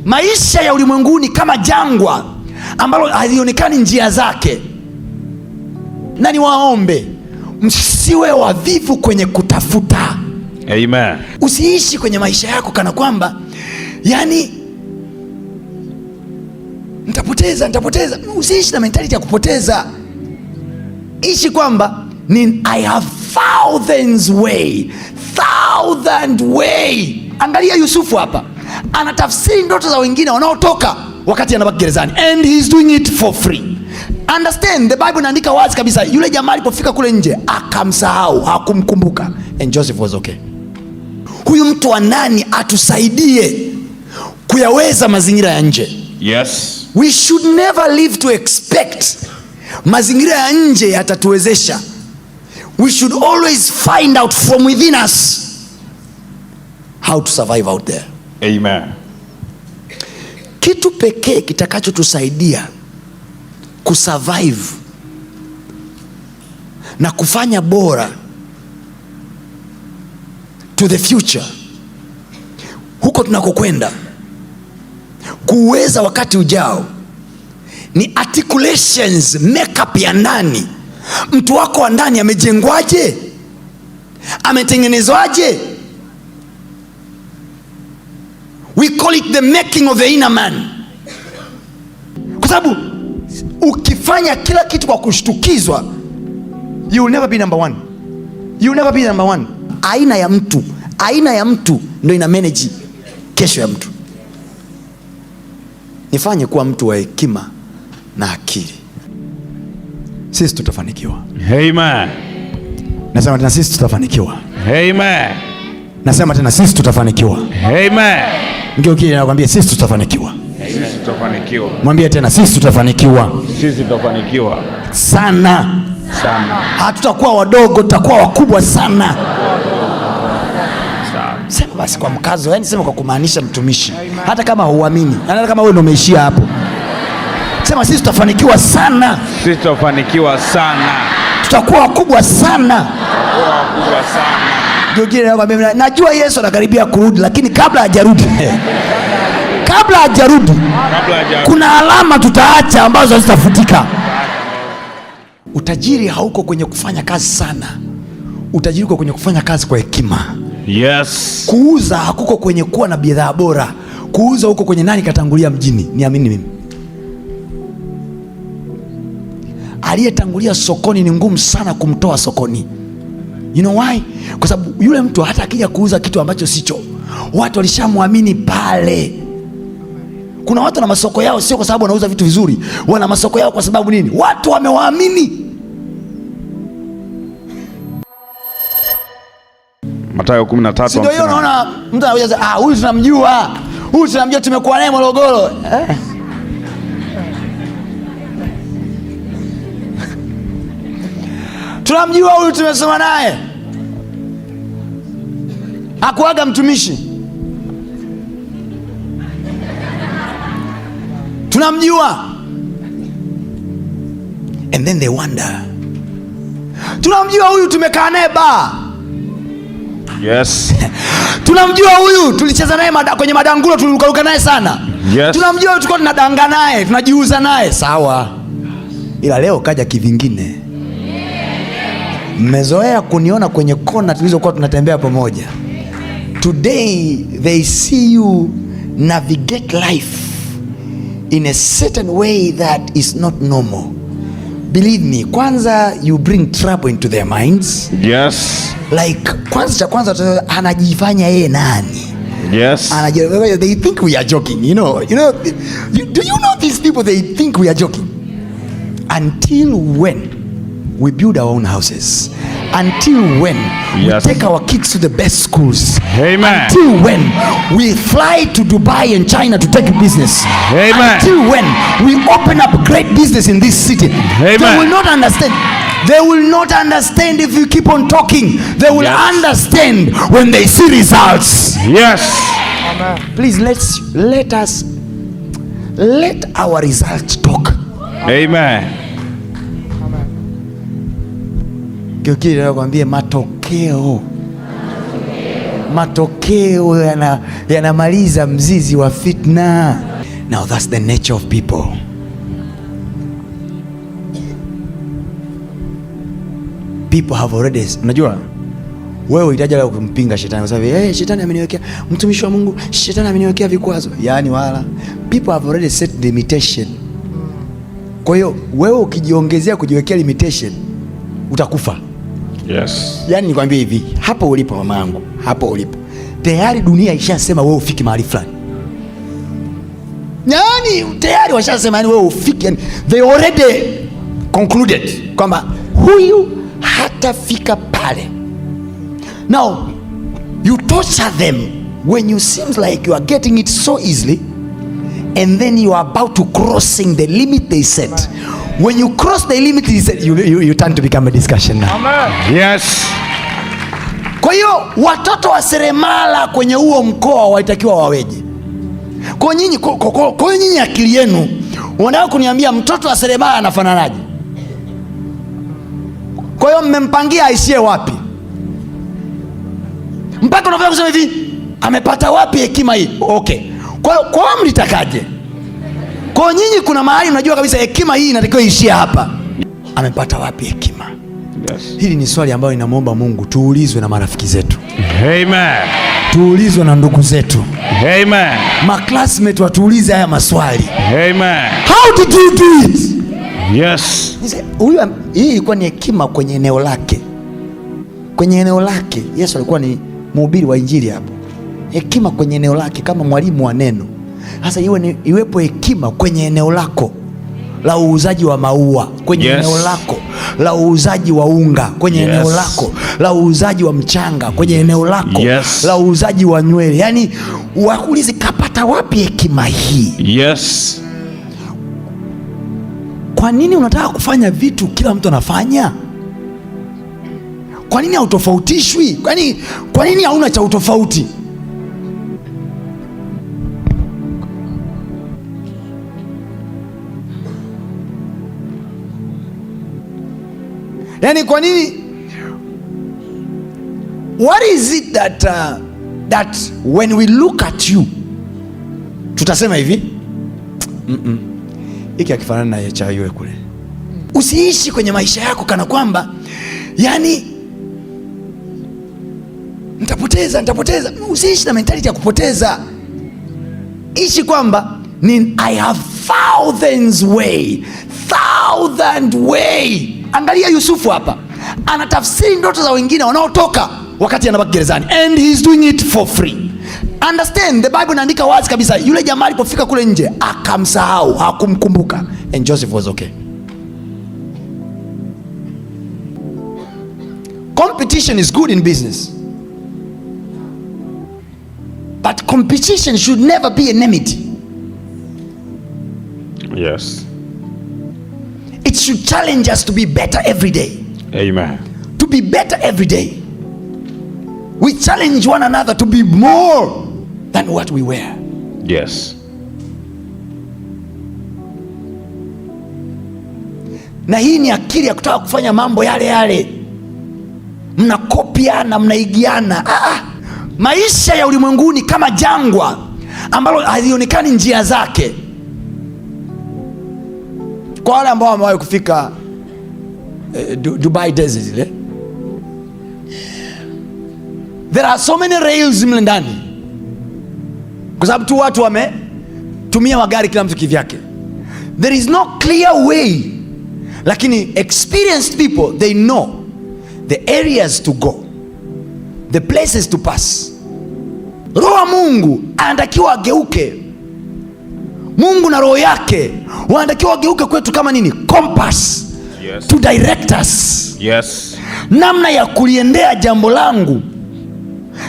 Maisha ya ulimwenguni kama jangwa ambalo halionekani njia zake. Na niwaombe msiwe wavivu kwenye kutafuta. Amen. Usiishi kwenye maisha yako kana kwamba yani nitapoteza. Usiishi na mentality ya kupoteza. Ishi kwamba I have thousand way. Angalia Yusufu hapa, anatafsiri ndoto za wengine wanaotoka wakati anabaki gerezani, and he's doing it for free. Understand, the Bible inaandika wazi kabisa, yule jamaa alipofika kule nje akamsahau, hakumkumbuka, and Joseph was okay. Huyu mtu wa ndani atusaidie kuyaweza mazingira ya nje. Yes. We should never live to expect mazingira ya nje yatatuwezesha. We should always find out from within us how to survive out there. Amen. Kitu pekee kitakachotusaidia kusurvive na kufanya bora to the future, huko tunakokwenda, kuweza wakati ujao, ni articulations, makeup ya ndani. Mtu wako wa ndani amejengwaje? Ametengenezwaje? We call it the making of the inner man. Kwa sababu ukifanya kila kitu kwa kushtukizwa, you will never be number one. You will never be number one. Aina ya mtu ndio ina manage kesho ya mtu. Nifanye kuwa mtu wa hekima na akili, sisi tutafanikiwa. Amen. Nasema tena, sisi tutafanikiwa. Amen. Nasema tena, sisi tutafanikiwa. Amen. Ndio kile nakwambia, sisi tutafanikiwa. Sisi tutafanikiwa. Mwambie tena, sisi tutafanikiwa. Sisi tutafanikiwa sana. Hatutakuwa wadogo, tutakuwa wakubwa sana. Sema basi kwa mkazo, yani sema kwa kumaanisha, mtumishi, hata kama huamini, hata kama wewe ndio umeishia hapo, sema sisi tutafanikiwa sana. Sisi tutafanikiwa sana. Tutakuwa wakubwa sana. Ndio kile nakwambia, najua Yesu anakaribia kurudi, lakini kabla hajarudi kuna alama tutaacha ambazo hazitafutika. Utajiri hauko kwenye kufanya kazi sana. Utajiri uko kwenye kufanya kazi kwa hekima. Yes. Kuuza hakuko kwenye kuwa na bidhaa bora. Kuuza huko kwenye nani katangulia mjini. Niamini mimi, aliyetangulia sokoni ni ngumu sana kumtoa sokoni. You know why? Kwa sababu yule mtu hata akija kuuza kitu ambacho sicho, watu walishamwamini pale. Kuna watu na masoko yao sio kwa sababu wanauza vitu vizuri, wana masoko yao kwa sababu nini? Watu wamewaamini. Mathayo 13. Ndio hiyo unaona mtu anakuja, huyu tunamjua, tumekuwa naye Morogoro. Tunamjua huyu, tumesoma naye, hakuaga mtumishi. Tunamjua. And then they wonder, tunamjua huyu, tumekaa naye bar. Yes. Tunamjua huyu, tulicheza naye kwenye madangulo, tulirukaruka naye sana. Yes. Tunamjua huyu, tulikuwa tunadanga naye, tunajiuza naye. Sawa, ila leo kaja kivingine. Mmezoea kuniona kwenye kona tulizokuwa tunatembea pamoja. Today they see you navigate life in a certain way that is not normal. Believe me, kwanza you bring trouble into their minds. Yes. Like kwanza anajifanya yeye nani? Yes. They think we are joking, you know. Do you know these people, they think we are joking? Until when we build our own houses, until when we take our kids to the best schools, Amen. Until when we fly to Dubai and China to take business, Amen. Until when we open up great business in this city, Amen. They will not understand. They will not understand if you keep on talking. They will understand when they see results. Yes. Amen. Please let our results talk. Amen. Kile nakwambia, matokeo matokeo yanamaliza mzizi wa fitna. Now that's the nature of people. People have already, unajua wewe unahitaji leo kumpinga shetani kwa sababu shetani ameniwekea, mtumishi wa Mungu, shetani ameniwekea vikwazo. Yaani wala people have already set limitation. Kwa hiyo wewe ukijiongezea kujiwekea limitation utakufa. Yes. Yaani nikwambie hivi, hapo ulipo mama yangu, hapo ulipo tayari dunia ishasema wewe ufiki mahali fulani. Yaani tayari washasema yani wewe ufiki, yani they already concluded kwamba huyu hatafika pale. Now you torture them when you seems like you are getting it so easily, and then you are about to crossing the limit they set. When you cross the limit they set, you turn to become a discussion now. Amen. Yes. Kwa hiyo watoto wa seremala kwenye huo mkoa walitakiwa waweje? Kwa nyinyi akili yenu unataka kuniambia mtoto wa seremala anafananaje? Kwa hiyo mmempangia aishie wapi? Mpaka unafanya kusema hivi, amepata wapi hekima hii? Okay. Kwa mlitakaje? Kwa nyinyi kuna mahali unajua kabisa hekima hii inatakiwa iishie hapa. Amepata wapi hekima? Yes. Hili ni swali ambalo ninamwomba Mungu tuulizwe na marafiki zetu. Amen. Tuulizwe na ndugu zetu. Amen. Maclassmates watuulize haya maswali. Amen. How did you do it? Yes. Hii ilikuwa ni hekima kwenye eneo lake. Kwenye eneo lake Yesu alikuwa ni mhubiri wa injili hapo. Hekima kwenye eneo lake kama mwalimu wa neno. Sasa iwepo hekima kwenye eneo lako la uuzaji wa maua, kwenye eneo lako la uuzaji wa unga, kwenye eneo lako la uuzaji wa mchanga, kwenye eneo lako la uuzaji wa nywele. Yaani wakuulize kapata wapi hekima hii? Yes. Kwa nini unataka kufanya vitu kila mtu anafanya? Kwa nini hautofautishwi? Kwa nini hauna cha utofauti? Yaani kwa nini? What is it that when we look at you tutasema hivi, hiki akifanana na cha yule kule. Usiishi kwenye maisha yako kana kwamba yani nitapoteza. Usiishi na mentality ya kupoteza. Ishi kwamba I have thousand way. Angalia Yusufu hapa, anatafsiri ndoto za wengine wanaotoka wakati anabaki gerezani, and he's doing it for free. Understand, the Bible inaandika wazi kabisa, yule jamaa alipofika kule nje akamsahau, hakumkumbuka, and Joseph was okay. Competition is good in business, but competition should never be enmity. Yes. It should challenge us to be better every day. Amen. To be better every day. We challenge one another to be more than what we were. Yes. Na hii ni akili ya kutaka kufanya mambo yale yale. Mnakopiana, mnaigiana. Maisha ya ulimwenguni kama jangwa ambalo hazionekani njia zake. Kwa wale ambao wamewahi kufika Dubai Desert zile, there are so many rails mle ndani, kwa sababu tu watu wametumia magari kila mtu kivyake. There is no clear way, lakini experienced people, they know the areas to go, the places to pass. Roho wa Mungu anatakiwa ageuke. Mungu na roho yake wanatakiwa wageuke kwetu kama nini? Compass. Yes. To direct us. Yes. Namna ya kuliendea jambo langu,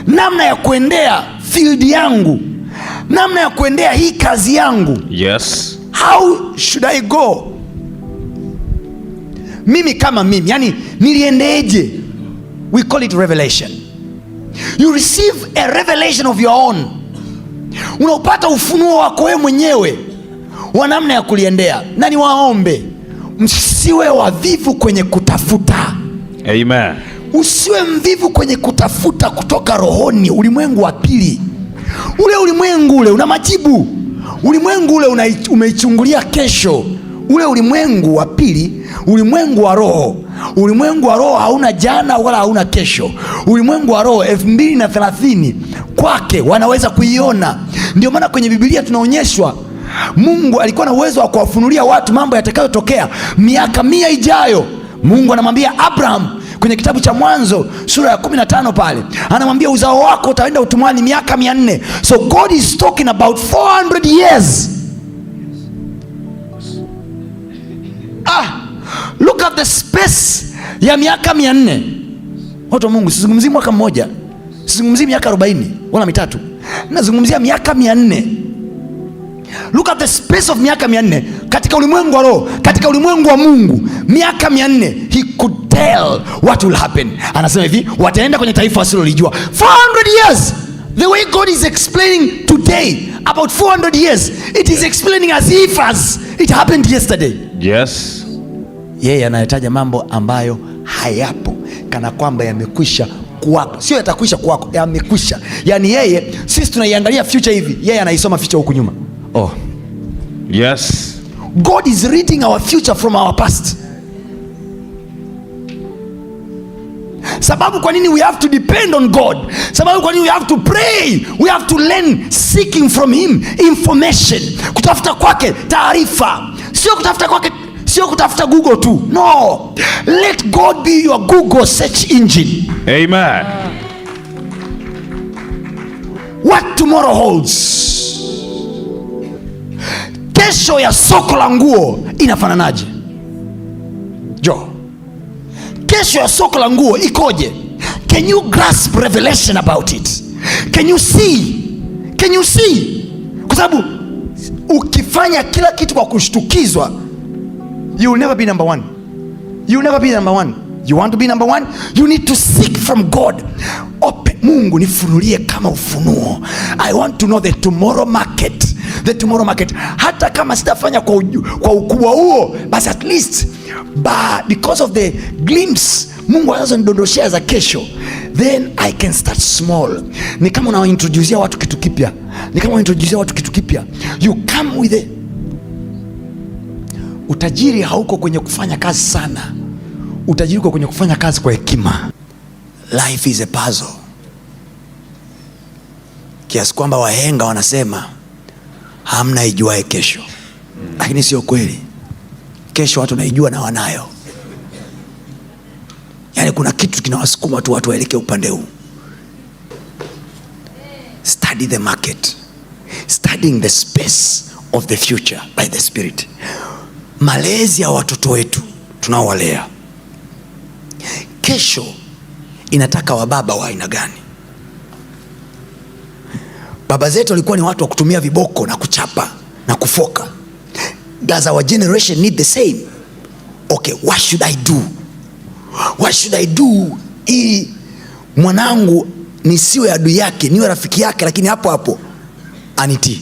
namna ya kuendea field yangu, namna ya kuendea hii kazi yangu. Yes. How should I go? Mimi kama mimi, yani niliendeje? We call it revelation. You receive a revelation of your own. Unaupata ufunuo wako wewe mwenyewe wa namna ya kuliendea. Na niwaombe msiwe wavivu kwenye kutafuta. Amen. Usiwe mvivu kwenye kutafuta kutoka rohoni. Ulimwengu wa pili, ule ulimwengu ule una majibu. Ulimwengu ule umeichungulia kesho. Ule ulimwengu wa pili, ulimwengu wa roho. Ulimwengu wa roho hauna jana wala hauna kesho. Ulimwengu wa roho 2030 kwake wanaweza kuiona. Ndio maana kwenye Biblia tunaonyeshwa Mungu alikuwa na uwezo wa kuwafunulia watu mambo yatakayotokea miaka 100 ijayo. Mungu anamwambia Abraham kwenye kitabu cha Mwanzo sura ya 15 pale, anamwambia uzao wako utaenda utumwani miaka 400. So God is talking about 400 years. Look at the space ya miaka 400. Watu wa Mungu, sizungumzii mwaka mmoja, sizungumzii miaka 40 wala mitatu, nazungumzia miaka 400. Look at the space of miaka 400 katika ulimwengu wa roho, katika ulimwengu wa Mungu. Miaka 400, he could tell what will happen. Anasema hivi, wataenda kwenye taifa wasilolijua. 400 years. The way God is explaining today about 400 years, it is explaining as if it happened yesterday. Yes. Yeye anayetaja mambo ambayo hayapo kana kwamba yamekwisha kuwako. Sio yatakwisha kuwako, yamekwisha. Yani yeye, sisi tunaiangalia future hivi, yeye anaisoma future huku nyuma. Oh. Yes. God is reading our future from our past. Sababu kwa nini we have to depend on God? Sababu kwa nini we have to pray? We have to learn seeking from him information. Kutafuta kwake taarifa. Sio kutafuta Google tu. No. Let God be your Google search engine. Amen. What tomorrow holds. Kesho ya soko la nguo inafananaje? Kesho ya soko la nguo ikoje? Can you grasp revelation about it? Can you see? Kwa sababu ukifanya kila kitu kwa kushtukizwa, you will never be number one. You will never be number one. You want to be number one? You need to seek from God. Mungu nifunulie kama ufunuo. I want to know the tomorrow market. The tomorrow market. Hata kama sitafanya kwa ukubwa huo, but at least because of the glimpse Mungu anazonidondoshea za kesho, then I can start small. Ni kama unawaintroducea watu kitu kipya. You come with it. Utajiri hauko kwenye kufanya kazi sana. Utajiri uko kwenye kufanya kazi kwa hekima. Life is a puzzle. Kiasi kwamba wahenga wanasema hamna ijuae kesho. Lakini sio kweli. Kesho watu naijua na wanayo. Yani kuna kitu kinawasukuma watu waelekee upande huu. Study the market. Studying the space of the future by the Spirit. Malezi ya watoto wetu tunaowalea, kesho inataka wababa wa aina gani? Baba zetu walikuwa ni watu wa kutumia viboko na kuchapa na kufoka. Does our generation need the same? Okay, what should I do ili mwanangu nisiwe adui yake, niwe rafiki yake, lakini hapo hapo anitii?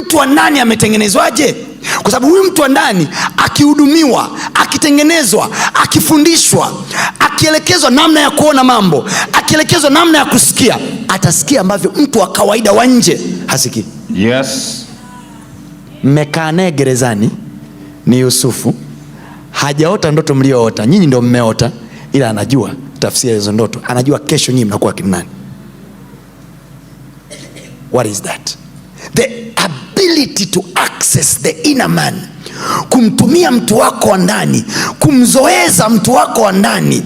Mtu wa ndani ametengenezwaje? Kwa sababu huyu mtu wa ndani akihudumiwa, akitengenezwa, akifundishwa, akielekezwa namna ya kuona mambo, akielekezwa namna ya kusikia, atasikia ambavyo mtu wa kawaida wa nje hasikii. Yes. Mmekaa naye gerezani ni Yusufu, hajaota ndoto mlioota, nyinyi ndio mmeota, ila anajua tafsiri ya hizo ndoto, anajua kesho nyinyi mnakuwa kina nani. What is that? The ability to access the inner man. Kumtumia mtu wako wa ndani, kumzoeza mtu wako wa ndani.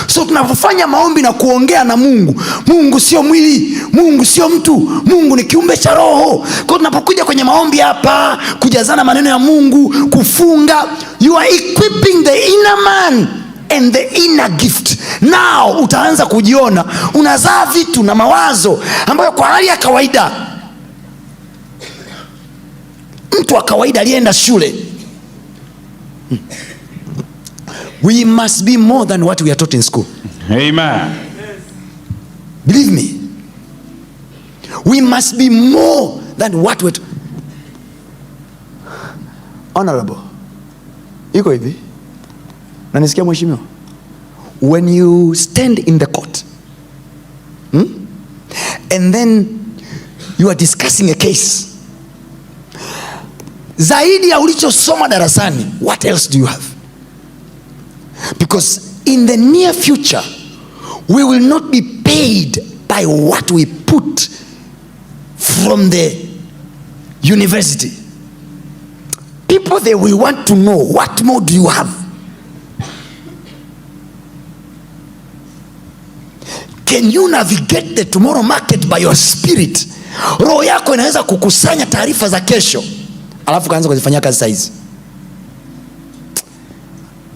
So tunapofanya maombi na kuongea na Mungu, Mungu sio mwili, Mungu sio mtu, Mungu ni kiumbe cha roho. Kwa tunapokuja kwenye maombi hapa, kujazana maneno ya Mungu, kufunga, you are equipping the inner man and the inner gift. Now utaanza kujiona unazaa vitu na mawazo ambayo kwa hali ya kawaida mtu wa kawaida alienda shule. We must be more than what we are taught in school. Amen. Believe me. We must be more than what we Honorable. Iko hivi. Na nisikia mheshimiwa. when you stand in the court, and then you are discussing a case, zaidi ya ulichosoma darasani, what else do you have? Because in the near future we will not be paid by what we put from the university. People, they will want to know, what more do you have? Can you navigate the tomorrow market by your spirit? Roho yako inaweza kukusanya taarifa za kesho, alafu kaanza kuzifanyia kazi saizi.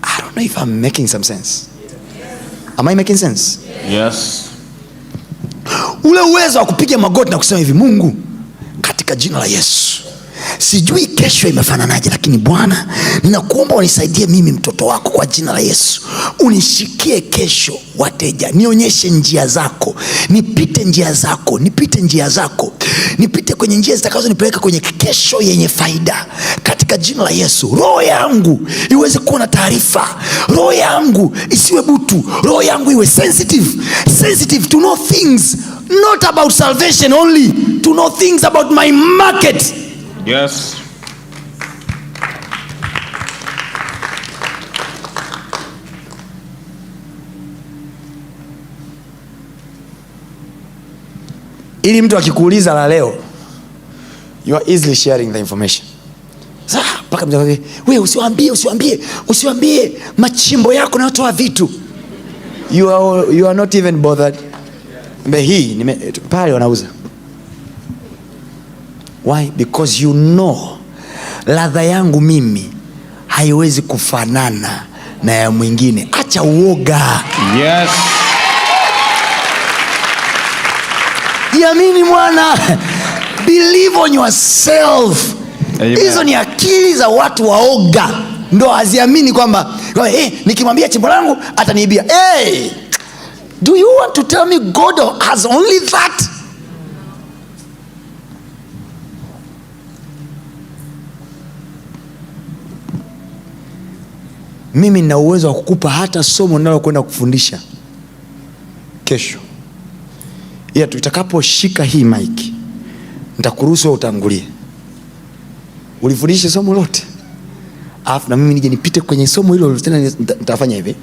I don't know if I'm making some sense. Am I making sense? Yes. Ule uwezo wa kupiga magoti na kusema hivi, Mungu, katika jina la Yesu, sijui kesho imefananaje, lakini Bwana, ninakuomba unisaidie mimi mtoto wako kwa jina la Yesu. Unishikie kesho wateja, nionyeshe njia zako, nipite njia zako, nipite njia zako, nipite kwenye njia zitakazo nipeleka kwenye kesho yenye faida, katika jina la Yesu. Roho yangu iweze kuwa na taarifa, roho yangu isiwe butu, roho yangu iwe sensitive to know things not about salvation only, to know things about my market. Yes. Ili mtu akikuuliza la leo, you are easily sharing the information. Sasa paka mtu wewe usiwaambie machimbo yako na watoa vitu. You are not even bothered. Mbe hii pale wanauza. Why? Because you know ladha yangu mimi haiwezi kufanana na ya mwingine. Acha uoga. Yes. Yamini mwana. Believe on yourself. Hizo ni akili za watu waoga, ndo haziamini kwamba nikimwambia chimbo langu ataniibia. Do you want to tell me God has only that? Mimi nina uwezo wa kukupa hata somo nalo kwenda kufundisha kesho. Ila tutakaposhika hii mic, nitakuruhusu utangulie, ulifundishe somo lote, alafu na mimi nije nipite kwenye somo hilo tena. Nitafanya hivi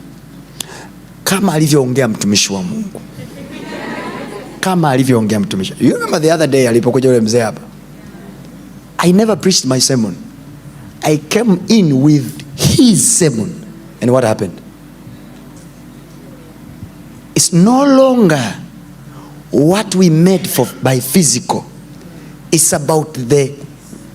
kama alivyoongea mtumishi wa Mungu, kama alivyoongea mtumishi. You remember the other day alipokuja yule mzee hapa, I never preached my sermon. I came in with his sermon, and what happened? It's no longer what we made for by physical. It's about the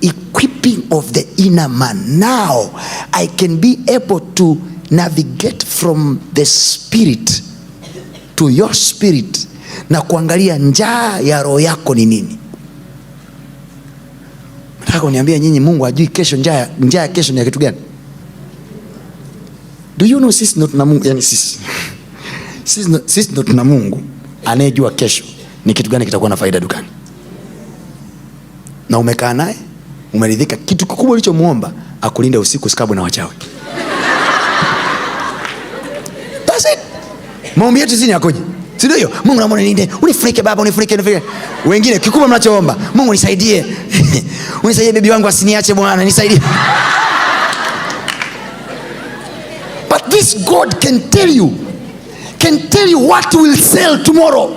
equipping of the inner man. Now I can be able to navigate from the spirit to your spirit na kuangalia njaa ya roho yako ni nini. Nataka uniambia nyinyi Mungu ajui kesho njaa ya kesho ni ya kitu gani? Do you know sisi ndo tuna Mungu, yani sisi ndo tuna Mungu anayejua kesho ni kitu gani kitakuwa na faida dukani. Na umekaa naye, umeridhika, kitu kikubwa ulichomuomba akulinda usiku usikabwe na wachawi. That's it. Maombi yetu sisi yakoje? Si ndio? Mungu naomba unilinde, unifunike baba, unifunike. Wengine kikubwa mnachoomba, Mungu nisaidie. Unisaidie bibi wangu asiniache Bwana, nisaidie. But this God can tell you what will sell tomorrow.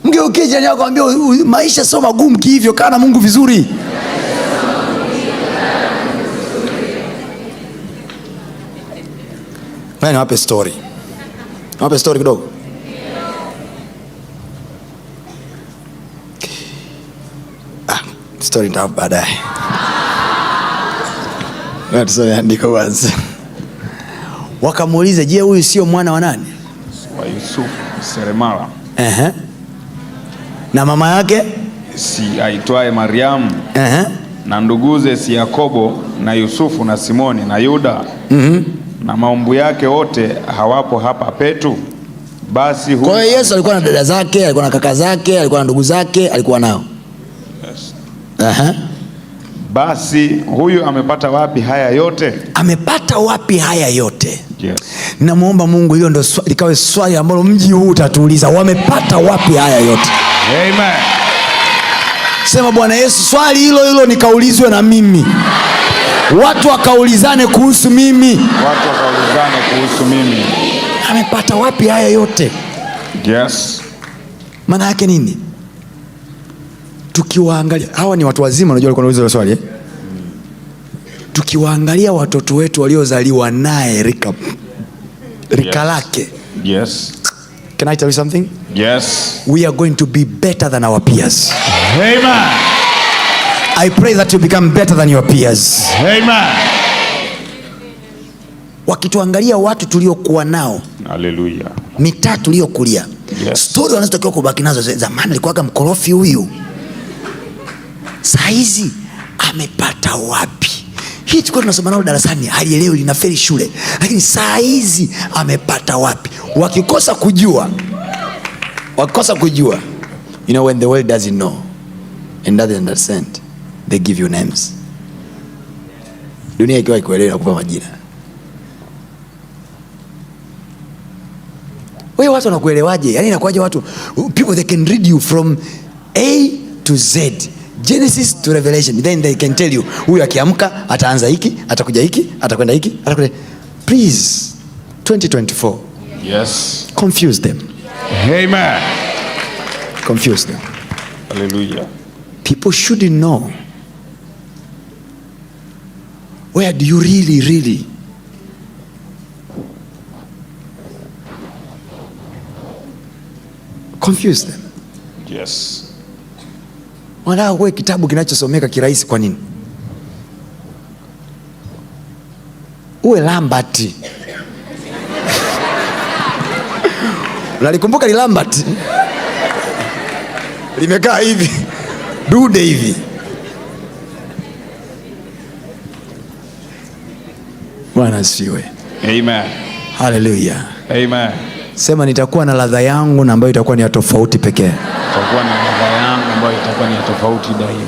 Mgeukie jirani yako ambie maisha sio magumu hivyo, kana Mungu vizuri. Wewe niwape story. Niwape story kidogo. Story ndio baadaye. Wewe tusome andiko kwanza. Wakamuuliza, je, huyu sio mwana wa nani? Wa Yusufu seremala. Na mama yake si aitwaye Mariamu. Na nduguze si Yakobo na Yusufu na Simoni na Yuda. Na maumbu yake wote hawapo hapa petu? Basi huyu. Kwa hiyo Yesu alikuwa na dada zake, alikuwa na kaka zake, alikuwa na ndugu zake, alikuwa nao. Yes. basi huyu amepata wapi haya yote? Amepata wapi haya yote? Yes. Namuomba Mungu hilo ndo likawe swali ambalo mji huu utatuuliza, wamepata wapi haya yote? Amen. Sema, Bwana Yesu, swali hilo nikaulizwe na mimi. Watu wakaulizane kuhusu mimi. Amepata wapi haya yote? Yes. Maana yake nini? Tukiwaangalia hawa ni watu wazima, unajua walikuwa wanauliza swali Tukiwaangalia watoto wetu waliozaliwa naye rika lake. Yes. Can I tell you something? Yes. We are going to be better than our peers. Amen. I pray that you become better than your peers. Amen. Wakituangalia watu tuliokuwa nao, haleluya, mitaa tuliokulia, yes, story wanazotakiwa kubaki nazo. Zamani alikuwa mkorofi huyu, saa hizi amepata wapi? Hii tulikuwa tunasoma nalo darasani, halielewi, linafeli shule, lakini saa hizi amepata wapi? Wakikosa kujua, you know, when the world doesn't know and doesn't understand, they give you names. Dunia ikiwa ikuelewa kupa majina. Wewe watu wanakuelewaje? Yaani inakuwaje watu, people they can read you from A to Z, Genesis to Revelation, then they can tell you huyu akiamka ataanza hiki, atakuja hiki, atakwenda hiki, atakwenda. Please, 2024. Yes. Confuse them. Amen. Confuse them. Hallelujah. People shouldn't know. Where do you really confuse them? Yes. Wala wewe kitabu kinachosomeka kirahisi kwa nini? Uwe Lambert. Unalikumbuka ni Lambert? Limekaa hivi. Dude hivi. Bwana asifiwe. Amen. Hallelujah. Amen. Sema, nitakuwa na ladha yangu na ambayo itakuwa ni ya tofauti pekee. Nitakuwa na ladha yangu ambayo itakuwa ni ya tofauti daima.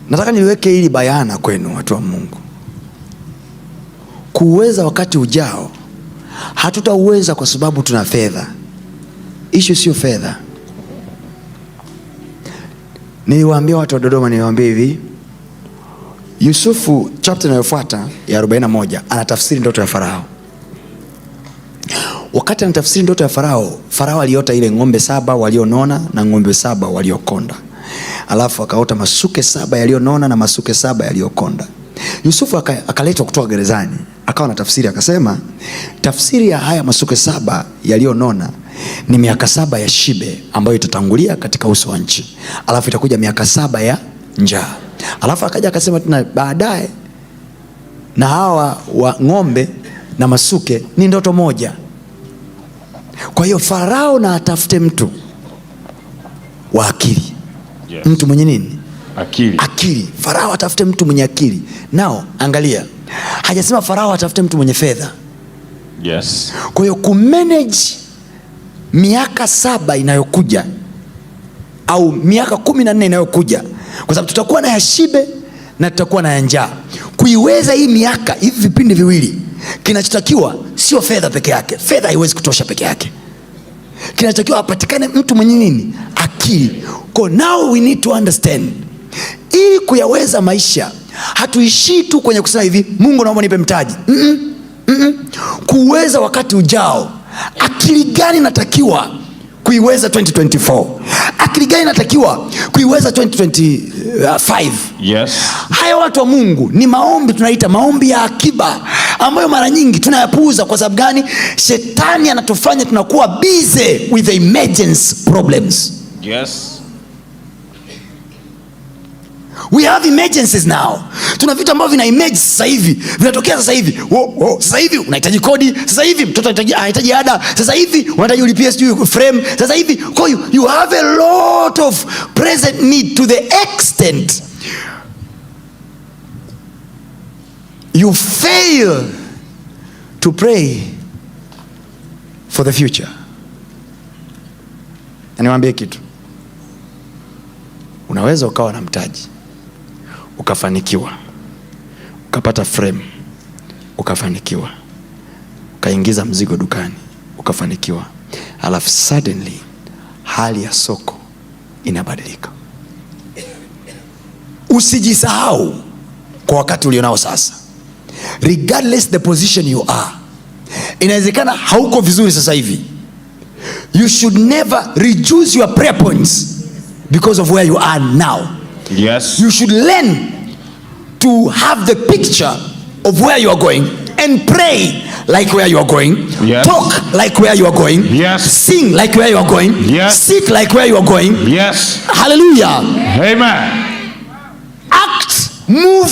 Nataka niliweke hili bayana kwenu watu wa Mungu. Kuweza wakati ujao hatutauweza kwa sababu tuna fedha. Issue sio fedha. Niliwaambia watu wa Dodoma, niliwaambia hivi, Yusufu chapter inayofuata ya 41 anatafsiri ndoto ya Farao. Wakati anatafsiri ndoto ya Farao, Farao aliota ile ng'ombe 7 walionona na ng'ombe 7 waliokonda. Alafu akaota masuke 7 yalionona na masuke 7 yaliokonda. Yusufu akaletwa kutoka gerezani, akawa na tafsiri, akasema tafsiri ya haya masuke 7 yalionona ni miaka 7 ya shibe ambayo itatangulia katika uso wa nchi. Alafu itakuja miaka 7 ya njaa. Alafu akaja akasema tena baadaye na hawa wa ng'ombe na masuke ni ndoto moja. Kwa hiyo Farao na atafute mtu wa akili. Yes. Mtu mwenye nini? Akili. Farao atafute mtu mwenye akili. Nao angalia, hajasema Farao atafute mtu mwenye fedha. Yes. Kwa hiyo kumanage miaka 7 inayokuja au miaka 14 inayokuja, kwa sababu tutakuwa na ya shibe na tutakuwa na ya njaa. Kuiweza hii miaka, hivi vipindi viwili, kinachotakiwa sio fedha peke yake. Fedha haiwezi kutosha peke yake. Kinachotakiwa apatikane mtu mwenye nini? Akili. So now we need to understand, ili kuyaweza maisha, hatuishii tu kwenye kusema hivi, Mungu naomba nipe mtaji. Kuweza wakati ujao, akili gani natakiwa kuiweza 2024? Akili gani natakiwa kuiweza 2025? Yes. Haya watu wa Mungu ni maombi, tunaita maombi ya akiba, ambayo mara nyingi tunayapuuza. Kwa sababu gani? Shetani anatufanya tunakuwa busy with the emergency problems. Yes. We have emergencies now. Tuna vitu ambavyo vina emerge sasa hivi, vinatokea sasa hivi. Sasa hivi unahitaji kodi, sasa hivi mtoto anahitaji ada, sasa hivi unahitaji ulipie sijui frame, sasa hivi. Kwa hiyo you have a lot of present need to the extent you fail to pray for the future. Na niwaambie kitu, Unaweza ukawa na mtaji ukafanikiwa, ukapata frame ukafanikiwa, ukaingiza mzigo dukani ukafanikiwa, alafu suddenly hali ya soko inabadilika. Usijisahau kwa wakati ulionao sasa, regardless the position you are. Inawezekana hauko vizuri sasa hivi. You should never reduce your prayer points because of where you are now. Yes. You should learn to have the picture of where you are going and pray like where you are going. Yes. Talk like where you are going. Yes. Sing like where you are going. Yes. Sit like where you are going. Yes. Hallelujah. Amen. Act, move,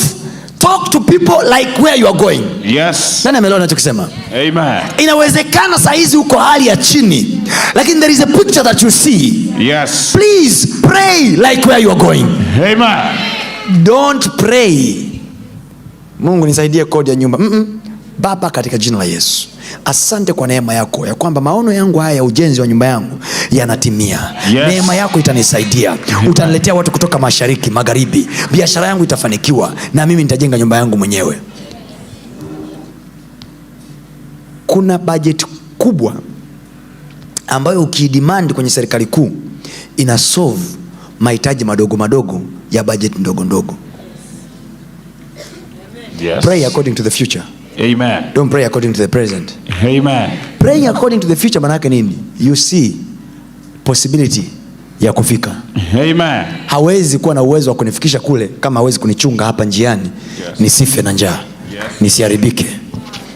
talk to people like where you are going. Yes. Nani ameelewa ninachokisema? Amen. Inawezekana saa hizi uko hali ya chini, lakini there is a picture that you see. Yes. Please pray like where you are going. Amen. Don't pray, Mungu nisaidie kodi ya nyumba. Baba, katika jina la Yesu, asante kwa neema yako ya kwamba maono yangu haya ya ujenzi wa nyumba yangu yanatimia. Yes. Neema yako itanisaidia. Utaniletea watu kutoka mashariki, magharibi. Biashara yangu itafanikiwa na mimi nitajenga nyumba yangu mwenyewe. Kuna budget kubwa ambayo ukidemand kwenye serikali kuu ina solve mahitaji madogo madogo ya budget ndogo ndogo. Yes. Pray according to the future. Amen. Don't pray according to the present. Amen. Praying according to the future maana yake nini? You see possibility ya kufika. Amen. Hawezi kuwa na uwezo wa kunifikisha kule kama hawezi kunichunga hapa njiani. Yes. Nisife na njaa. Yes. Nisiharibike.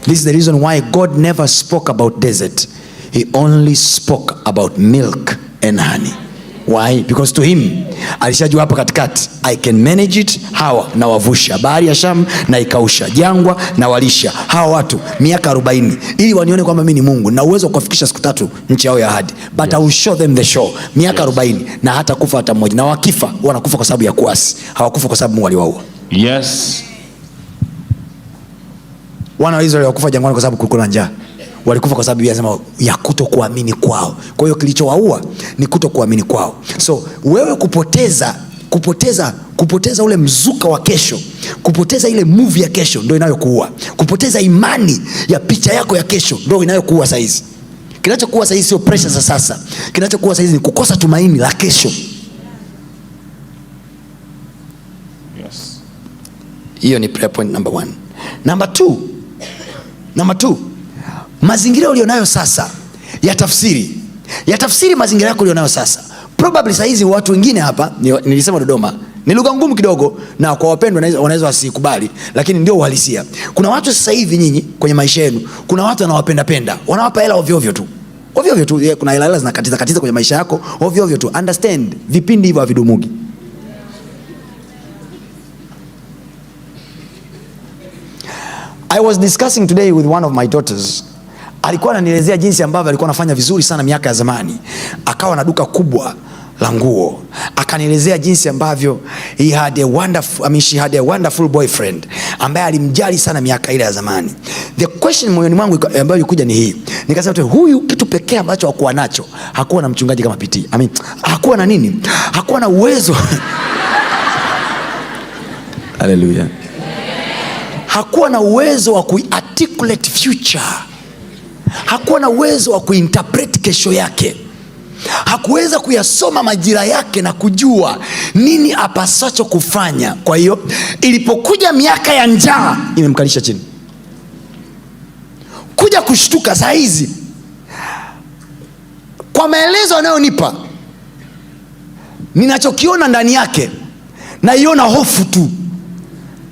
This is the reason why God never spoke about desert. He only spoke about milk and honey. Why? Because to him alishajua hapa katikati, I can manage it. Hawa na wavusha bahari ya Shamu na ikausha, jangwa na walisha hawa watu miaka 40 ili wanione kwamba mimi ni Mungu na uwezo kuwafikisha siku 3 nchi yao ya ahadi. But yes, I will show them the show. Miaka 40 na hata kufa hata mmoja, na wakifa wanakufa kwa sababu ya kuasi, hawakufa kwa sababu Mungu aliwaua. Yes. Wana wa Israeli wakufa jangwani kwa sababu kulikuwa na njaa. Walikufa kwa sababu yasema ya kutokuamini kwao. Kwa hiyo kilichowaua ni kutokuamini kwao. So wewe kupoteza ule mzuka wa kesho, kupoteza ile move ya kesho ndio inayokuua. Kupoteza imani ya picha yako ya kesho ndio inayokuua saa hizi. Kinachokuua saa hizi sio pressure za sasa. Kinachokuua saa hizi ni kukosa tumaini la kesho. Yes. Hiyo ni prayer point number 1. Number 2. Mazingira ulionayo sasa yatafsiri mazingira yako ulionayo sasa. Probably saa hizi watu wengine hapa, nilisema Dodoma ni lugha ngumu kidogo na kwa wapendwa wanaweza wasikubali, lakini ndio uhalisia. Kuna watu sasa hivi nyinyi kwenye maisha yenu, kuna watu wanawapenda, wanawapa hela ovyo ovyo tu. Kuna hela zinakatiza kwenye maisha yako ovyo ovyo tu. Understand, vipindi hivyo havidumugi. I was discussing today with one of my daughters. Alikuwa ananielezea jinsi ambavyo alikuwa anafanya vizuri sana miaka ya zamani, akawa na duka kubwa la nguo. Akanielezea jinsi ambavyo she had a wonderful boyfriend ambaye alimjali sana miaka ile ya zamani. The question moyoni mwangu ambayo ilikuja ni hii. Nikasema tu, huyu kitu pekee ambacho hakuwa nacho, hakuwa na mchungaji kama PT. Hakuwa na nini? Hakuwa na uwezo. Hallelujah. Hakuwa na uwezo wa kuarticulate future. Hakuwa na uwezo wa kuinterpret kesho yake. Hakuweza kuyasoma majira yake na kujua nini apasacho kufanya. Kwa hiyo ilipokuja miaka ya njaa, imemkalisha chini. Kuja kushtuka saa hizi, kwa maelezo anayonipa, ninachokiona ndani yake naiona hofu tu.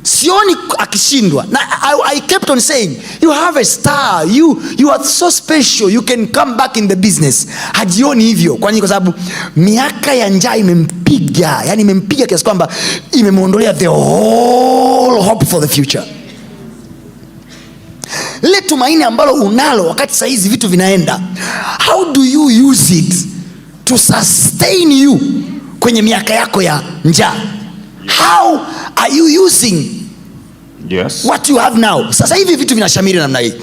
Sioni akishindwa. Na I kept on saying, you have a star, you are so special, you can come back in the business. Hajioni hivyo. Kwa sababu miaka ya njaa imempiga, yani imempiga kiasi kwamba imemuondolea the whole hope for the future. Ile tumaini ambalo unalo wakati saa hizi vitu vinaenda, how do you use it to sustain you kwenye miaka yako ya njaa? How are you using what you have now? Sasa hivi vitu vinashamiri namna hii.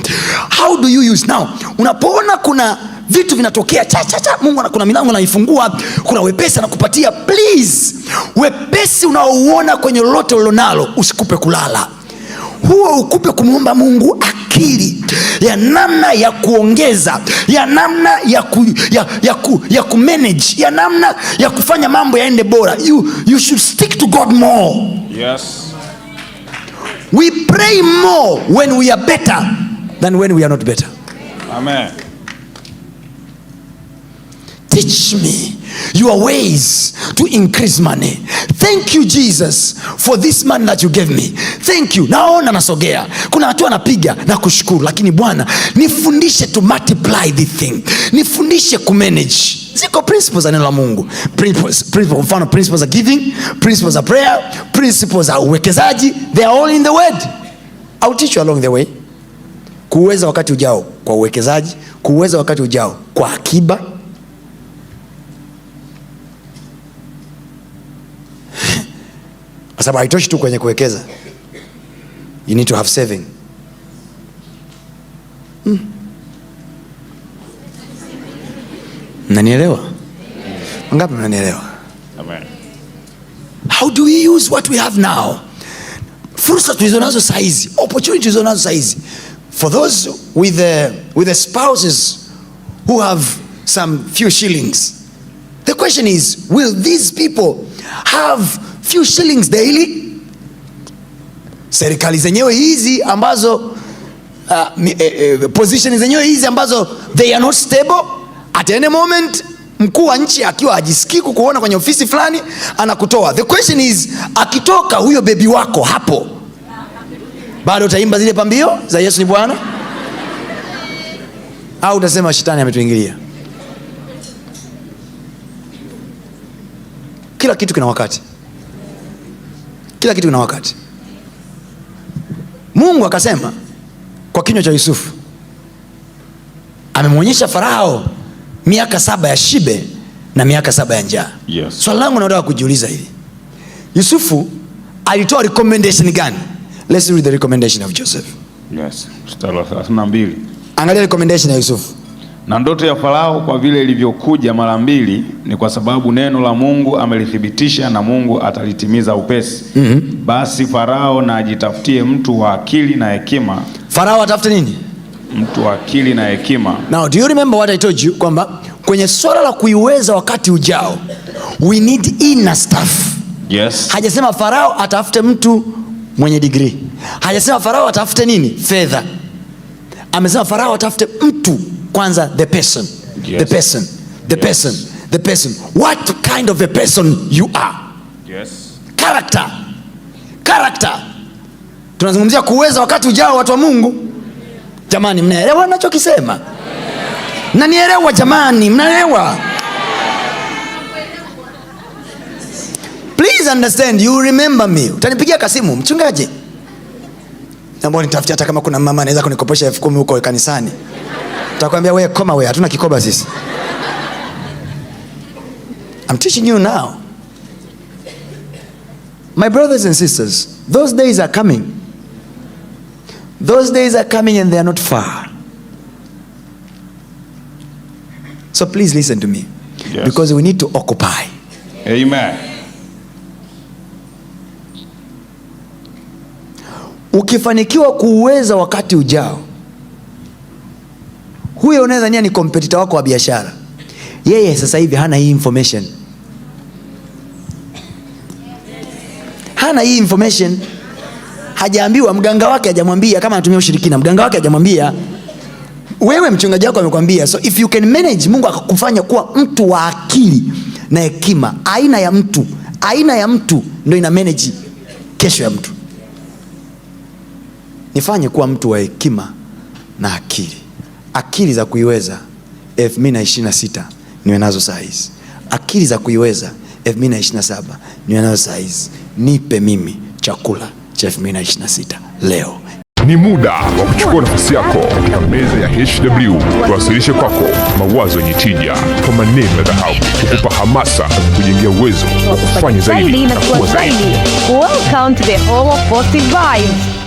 How do you use now? Unapoona kuna vitu vinatokea cha. Mungu kuna milango anaifungua, kuna wepesi anakupatia. Please, wepesi unaouona kwenye lolote ulilonalo usikupe kulala. Huo ukupe kumwomba Mungu akili ya namna ya kuongeza, ya namna ya kumanage, ya namna ya kufanya mambo yaende bora. You should stick to God more. Yes. We pray more when we are better than when we are not better. Amen. Teach me your ways to increase money. Thank you Jesus for this money that you gave me. Thank you. Naona nasogea, kuna watu anapiga na kushukuru, lakini Bwana nifundishe to multiply the thing, nifundishe kumanage. Ziko principles za neno la Mungu. Principles of giving, principles of prayer, principles za uwekezaji. They are all in the word. I'll teach you along the way. Kuweza wakati ujao kwa uwekezaji, kuweza wakati ujao kwa akiba. Kwa sababu haitoshi tu kwenye kuwekeza. You need to have saving. Mnanielewa? Ngapi mnanielewa? Amen. How do we use what we have now? Fursa tulizonazo saizi, opportunity tulizonazo saizi. For those with the spouses who have some few shillings, the question is, will these people have few shillings daily? Serikali zenyewe hizi ambazo position zenyewe hizi ambazo they are not stable, at any moment mkuu wa nchi akiwa hajisikii kukuona kwenye ofisi fulani anakutoa. The question is, akitoka huyo bebi wako hapo, bado utaimba zile pambio za Yesu ni Bwana? Au utasema shetani ametuingilia? Kila kitu kina wakati. Kila kitu kina wakati. Mungu akasema kwa kinywa cha Yusufu, amemwonyesha Farao miaka 7 ya shibe na miaka 7 ya njaa. Yes. Swali langu nataka kujiuliza hivi, Yusufu alitoa recommendation gani? Let's read the recommendation of Joseph. Yes. Mstari wa 32. Angalia recommendation ya Yusufu. Na ndoto ya Farao kwa vile ilivyokuja mara mbili, ni kwa sababu neno la Mungu amelithibitisha, na Mungu atalitimiza upesi. Basi Farao na ajitafutie mtu wa akili na hekima. Farao atafute nini? Mtu wa akili na hekima. Now, do you remember what I told you? Kwamba kwenye swala la kuiweza wakati ujao, we need inner stuff. Yes. Hajasema Farao atafute mtu mwenye degree. Hajasema Farao atafute nini? Fedha. Amesema Farao atafute mtu kwanza, the person. Yes. The person. What kind of a person you are? Yes. Character. Tunazungumzia kuweza wakati ujao, watu wa Mungu. Jamani, mnaelewa ninachokisema? Mnanielewa jamani? Mnaelewa? Please understand, you remember me. Utanipigia kasimu, mchungaji, naomba nitafutie hata kama kuna mama anaweza kunikopesha 10,000 huko kanisani. Utakwambia wewe koma wewe, hatuna kikoba sisi. I'm teaching you now. My brothers and sisters, those days are coming. Those days are coming and they are not far. So please listen to me. Yes. Because we need to occupy. Amen. Ukifanikiwa kuuweza wakati ujao, huyo unadhania ni competitor wako wa biashara, yeye sasa hivi hana hii information. Hana hii information. Hajaambiwa, mganga wake hajamwambia kama anatumia ushirikina. Mganga wake hajamwambia. Wewe mchungaji wako amekwambia. So if you can manage, Mungu akakufanya kuwa mtu wa akili na hekima. Aina ya mtu ndio ina manage kesho ya mtu. Nifanye kuwa mtu wa hekima na akili. Akili za kuiweza 2026 niwe nazo saa hizi. Akili za kuiweza 2027 niwe nazo saa hizi. Nipe mimi chakula cha 2026 leo. Ni muda wa kuchukua nafasi yako katika meza ya HW, tuwasilishe kwako mawazo yenye tija kwa maneno ya dhahabu, kukupa hamasa na kujengea uwezo wa kufanya zaidi na kuwa zaidi. Welcome to the Home of Positive Vibes.